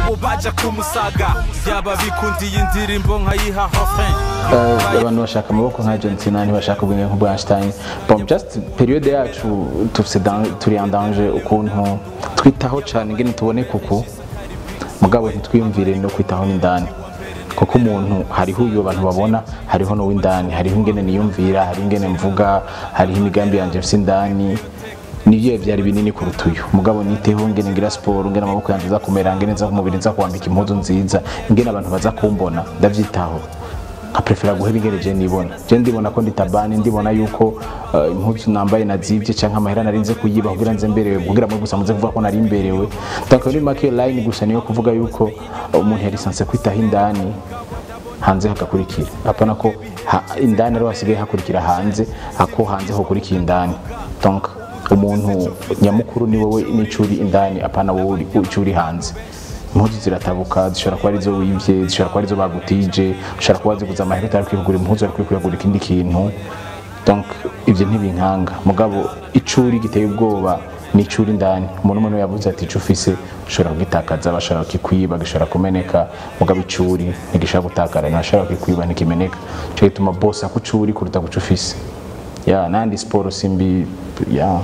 bobo baja kumusaga yaba bikundiye indirimbo nkayiha hofin abantu bashaka amaboko nka JOHN CENA ntibashaka ubwenge nk'ubwa EINSTEIN bon just periode yacu turi en danger ukuntu twitaho cyane ngene tubone kuko mugabo ntitwiyumvire no kwitaho n'indani kuko umuntu hariho uyu abantu babona hariho no w'indani hariho ingene niyumvira hari ingene mvuga hariho imigambi yanje mfise indani nivyo byari binini kuruta uyu mugabo niteho ngene ngira sport ngene amaboko yanje za kumera ngene za kumubiri za kwambika impuzu nziza ngene abantu baza kumbona ndavyitaho prefera guheba ingene je nibona je ndibona ko nditabani ndibona yuko impuzu nambaye nazivye canka amahera narinze kuyiba kugira nze mberewe kugira muri gusa muze kuvuga ko nari mberewe donc ni make line gusa niyo kuvuga yuko umuntu yari sanse kwitaho indani hanze hagakurikira apana ko indani ari wasigaye hakurikira hanze ako hanze ho kurikira indani donc umuntu nyamukuru ni wowe n'icuri indani apana wowe uri hanze impuzu ziratabuka zishobora kuba arizo wivye zishobora kuba arizo bagutije zishobora kuba ziguza amahera utari kwigura impuzu ari kwigura ikindi kintu donc ivyo ntibinkanga mugabo icuri giteye ubwoba n'icuri indani umuntu yavuze ati ico ufise ushobora kugitakaza bashaka kikwiba gishobora kumeneka mugabo icuri ntigishobora gutakara ntashobora kikwiba ntikimeneka cyo gituma boss akucuri kuruta guca ufise ya nandi sport simbi ya